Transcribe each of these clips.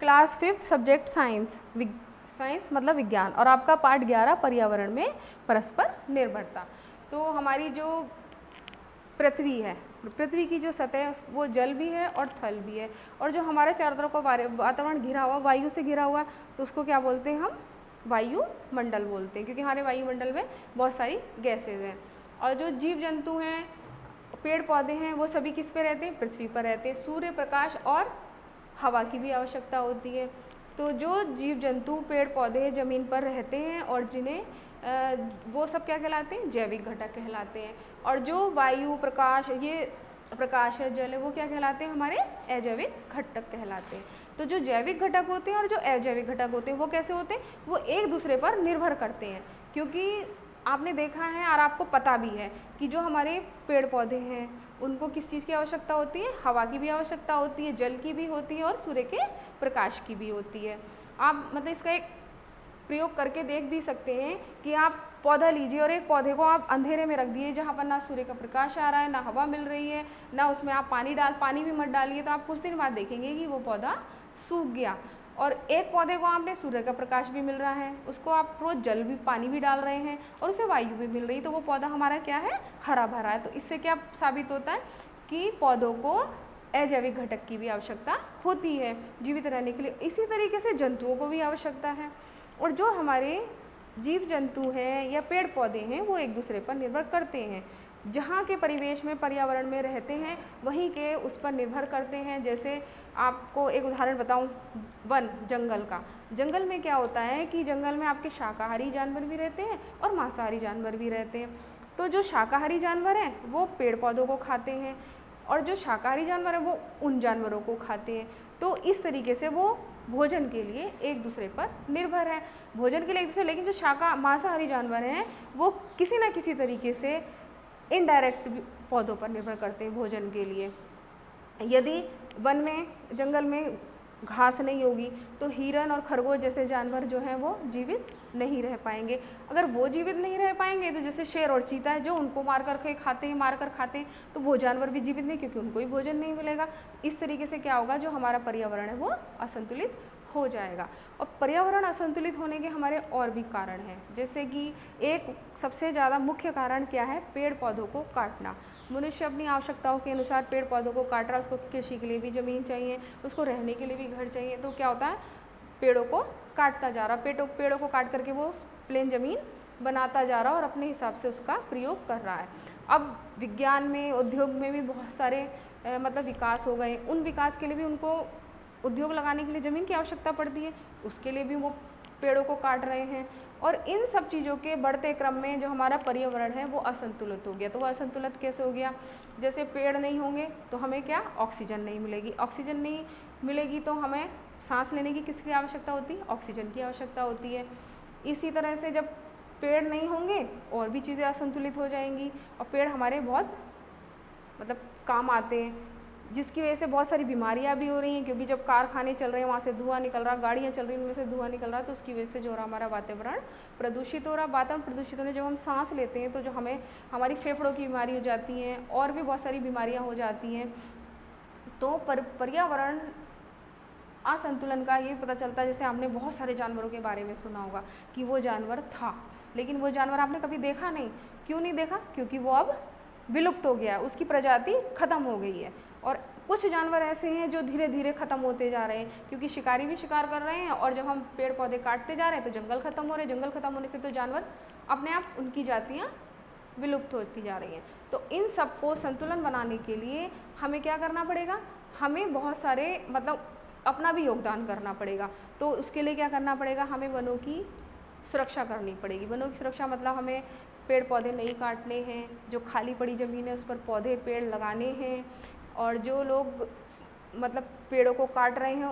Class 5 subject science, science मतलब विज्ञान, और आपका पार्ट 11 पर्यावरण में परस्पर निर्भरता। तो हमारी जो पृथ्वी है, पृथ्वी की जो सतह है वो जल भी है और थल भी है, और जो हमारे चारों तरफ का वातावरण घिरा हुआ, वायु से घिरा हुआ, तो उसको क्या बोलते हैं हम? वायुमंडल बोलते हैं, क्योंकि हमारे वायुमंडल में बहुत सारी गैसेज हैं। और जो जीव जंतु हैं, पेड़ पौधे हैं, वो सभी किस पे रहते हैं? पृथ्वी पर रहते हैं। सूर्य प्रकाश और हवा की भी आवश्यकता होती है। तो जो जीव जंतु पेड़ पौधे ज़मीन पर रहते हैं और जिन्हें वो सब क्या कहलाते हैं? जैविक घटक कहलाते हैं। और जो वायु प्रकाश, ये प्रकाश है, जल है, वो क्या कहलाते हैं? हमारे अजैविक घटक कहलाते हैं। तो जो जैविक घटक होते हैं और जो अजैविक घटक होते हैं वो कैसे होते हैं? वो एक दूसरे पर निर्भर करते हैं, क्योंकि आपने देखा है और आपको पता भी है कि जो हमारे पेड़ पौधे हैं उनको किस चीज़ की आवश्यकता होती है? हवा की भी आवश्यकता होती है, जल की भी होती है और सूर्य के प्रकाश की भी होती है। आप मतलब इसका एक प्रयोग करके देख भी सकते हैं कि आप पौधा लीजिए और एक पौधे को आप अंधेरे में रख दिए जहाँ पर ना सूर्य का प्रकाश आ रहा है, ना हवा मिल रही है, ना उसमें आप पानी भी मत डालिए, तो आप कुछ दिन बाद देखेंगे कि वो पौधा सूख गया। और एक पौधे को आपने सूर्य का प्रकाश भी मिल रहा है, उसको आप रोज जल भी, पानी भी डाल रहे हैं और उसे वायु भी मिल रही है, तो वो पौधा हमारा क्या है? हरा भरा है। तो इससे क्या साबित होता है कि पौधों को अजैविक घटक की भी आवश्यकता होती है जीवित रहने के लिए। इसी तरीके से जंतुओं को भी आवश्यकता है, और जो हमारे जीव जंतु हैं या पेड़ पौधे हैं वो एक दूसरे पर निर्भर करते हैं। जहाँ के परिवेश में, पर्यावरण में रहते हैं वहीं के उस पर निर्भर करते हैं। जैसे आपको एक उदाहरण बताऊं, वन, जंगल का। जंगल में क्या होता है कि जंगल में आपके शाकाहारी जानवर भी रहते हैं और मांसाहारी जानवर भी रहते हैं। तो जो शाकाहारी जानवर हैं वो पेड़ पौधों को खाते हैं, और जो शाकाहारी जानवर है वो उन जानवरों को खाते हैं। तो इस तरीके से वो भोजन के लिए एक दूसरे पर निर्भर है, भोजन के लिए एक दूसरे। लेकिन जो मांसाहारी जानवर हैं वो किसी न किसी तरीके से इनडायरेक्ट पौधों पर निर्भर करते हैं भोजन के लिए। यदि वन में, जंगल में घास नहीं होगी तो हिरन और खरगोश जैसे जानवर जो हैं वो जीवित नहीं रह पाएंगे। अगर वो जीवित नहीं रह पाएंगे तो जैसे शेर और चीता है जो उनको मार कर खाते हैं, तो वो जानवर भी जीवित नहीं, क्योंकि उनको भी भोजन नहीं मिलेगा। इस तरीके से क्या होगा? जो हमारा पर्यावरण है वो असंतुलित हो जाएगा। और पर्यावरण असंतुलित होने के हमारे और भी कारण हैं, जैसे कि एक सबसे ज़्यादा मुख्य कारण क्या है? पेड़ पौधों को काटना। मनुष्य अपनी आवश्यकताओं के अनुसार पेड़ पौधों को काट रहा है। उसको कृषि के लिए भी ज़मीन चाहिए, उसको रहने के लिए भी घर चाहिए, तो क्या होता है? पेड़ों को काटता जा रहा, पेड़ों को काट करके वो प्लेन ज़मीन बनाता जा रहा और अपने हिसाब से उसका प्रयोग कर रहा है। अब विज्ञान में, उद्योग में भी बहुत सारे मतलब विकास हो गए। उन विकास के लिए भी उनको उद्योग लगाने के लिए ज़मीन की आवश्यकता पड़ती है, उसके लिए भी वो पेड़ों को काट रहे हैं। और इन सब चीज़ों के बढ़ते क्रम में जो हमारा पर्यावरण है वो असंतुलित हो गया। तो वो असंतुलित कैसे हो गया? जैसे पेड़ नहीं होंगे तो हमें क्या? ऑक्सीजन नहीं मिलेगी। ऑक्सीजन नहीं मिलेगी तो हमें सांस लेने की किसकी आवश्यकता होती है? ऑक्सीजन की आवश्यकता होती है। इसी तरह से जब पेड़ नहीं होंगे और भी चीज़ें असंतुलित हो जाएंगी, और पेड़ हमारे बहुत मतलब काम आते हैं, जिसकी वजह से बहुत सारी बीमारियां भी हो रही हैं, क्योंकि जब कारखाने चल रहे हैं वहाँ से धुआं निकल रहा, गाड़ियाँ चल रही हैं उनमें से धुआं निकल रहा, तो उसकी वजह से जो रहा हमारा वातावरण प्रदूषित हो रहा। वातावरण प्रदूषित होने जब हम सांस लेते हैं तो जो हमें हमारी फेफड़ों की बीमारी हो जाती हैं और भी बहुत सारी बीमारियाँ हो जाती हैं। तो पर्यावरण असंतुलन का ये पता चलता है, जैसे आपने बहुत सारे जानवरों के बारे में सुना होगा कि वो जानवर था, लेकिन वो जानवर आपने कभी देखा नहीं। क्यों नहीं देखा? क्योंकि वो अब विलुप्त हो गया, उसकी प्रजाति खत्म हो गई है। और कुछ जानवर ऐसे हैं जो धीरे धीरे खत्म होते जा रहे हैं, क्योंकि शिकारी भी शिकार कर रहे हैं, और जब हम पेड़ पौधे काटते जा रहे हैं तो जंगल खत्म हो रहे हैं। जंगल खत्म होने से तो जानवर अपने आप, उनकी जातियाँ विलुप्त होती जा रही हैं। तो इन सबको संतुलन बनाने के लिए हमें क्या करना पड़ेगा? हमें बहुत सारे मतलब अपना भी योगदान करना पड़ेगा। तो उसके लिए क्या करना पड़ेगा? हमें वनों की सुरक्षा करनी पड़ेगी। वनों की सुरक्षा मतलब हमें पेड़ पौधे नहीं काटने हैं, जो खाली पड़ी ज़मीन है उस पर पौधे पेड़ लगाने हैं, और जो लोग मतलब पेड़ों को काट रहे हैं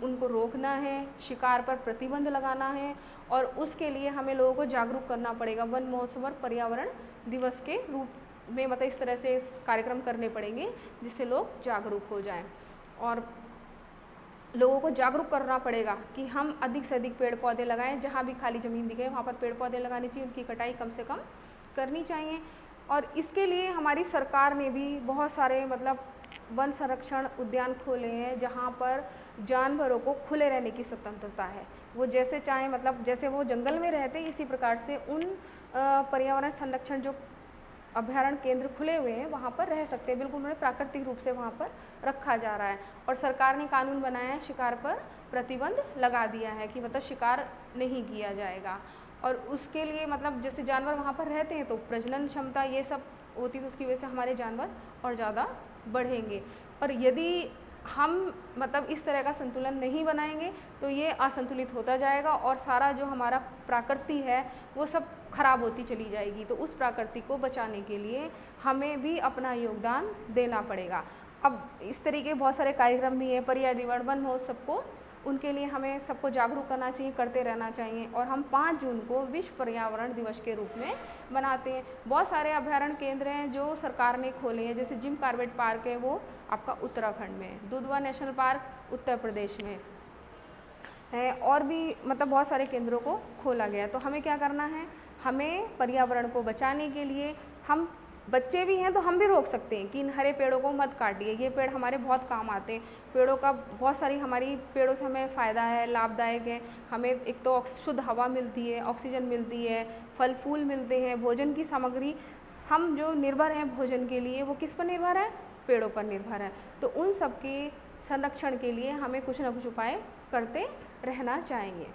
उनको रोकना है, शिकार पर प्रतिबंध लगाना है, और उसके लिए हमें लोगों को जागरूक करना पड़ेगा। वन महोत्सव और पर्यावरण दिवस के रूप में मतलब इस तरह से कार्यक्रम करने पड़ेंगे जिससे लोग जागरूक हो जाएं, और लोगों को जागरूक करना पड़ेगा कि हम अधिक से अधिक पेड़ पौधे लगाएं। जहाँ भी खाली ज़मीन दिखे वहाँ पर पेड़ पौधे लगाने चाहिए, उनकी कटाई कम से कम करनी चाहिए। और इसके लिए हमारी सरकार ने भी बहुत सारे मतलब वन संरक्षण उद्यान खोले हैं, जहाँ पर जानवरों को खुले रहने की स्वतंत्रता है। वो जैसे चाहें, मतलब जैसे वो जंगल में रहते इसी प्रकार से उन पर्यावरण संरक्षण जो अभ्यारण्य केंद्र खुले हुए हैं वहाँ पर रह सकते हैं, बिल्कुल उन्हें प्राकृतिक रूप से वहाँ पर रखा जा रहा है। और सरकार ने कानून बनाया है, शिकार पर प्रतिबंध लगा दिया है कि मतलब शिकार नहीं किया जाएगा। और उसके लिए मतलब जैसे जानवर वहाँ पर रहते हैं तो प्रजनन क्षमता ये सब होती, तो उसकी वजह से हमारे जानवर और ज़्यादा बढ़ेंगे। पर यदि हम मतलब इस तरह का संतुलन नहीं बनाएंगे तो ये असंतुलित होता जाएगा और सारा जो हमारा प्रकृति है वो सब खराब होती चली जाएगी। तो उस प्रकृति को बचाने के लिए हमें भी अपना योगदान देना पड़ेगा। अब इस तरीके बहुत सारे कार्यक्रम भी हैं, पर्यावरण वन महोत्सव को, उनके लिए हमें सबको जागरूक करना चाहिए, करते रहना चाहिए। और हम 5 जून को विश्व पर्यावरण दिवस के रूप में मनाते हैं। बहुत सारे अभ्यारण्य केंद्र हैं जो सरकार ने खोले हैं, जैसे जिम कॉर्बेट पार्क है वो आपका उत्तराखंड में है, दुधवा नेशनल पार्क उत्तर प्रदेश में है, और भी मतलब बहुत सारे केंद्रों को खोला गया। तो हमें क्या करना है, हमें पर्यावरण को बचाने के लिए, हम बच्चे भी हैं तो हम भी रोक सकते हैं कि इन हरे पेड़ों को मत काटिए, ये पेड़ हमारे बहुत काम आते हैं। पेड़ों का बहुत सारी हमारी पेड़ों से हमें फ़ायदा है, लाभदायक है। हमें एक तो शुद्ध हवा मिलती है, ऑक्सीजन मिलती है, फल फूल मिलते हैं, भोजन की सामग्री, हम जो निर्भर हैं भोजन के लिए वो किस पर निर्भर है, पेड़ों पर निर्भर है। तो उन सब के संरक्षण के लिए हमें कुछ ना कुछ उपाय करते रहना चाहिए।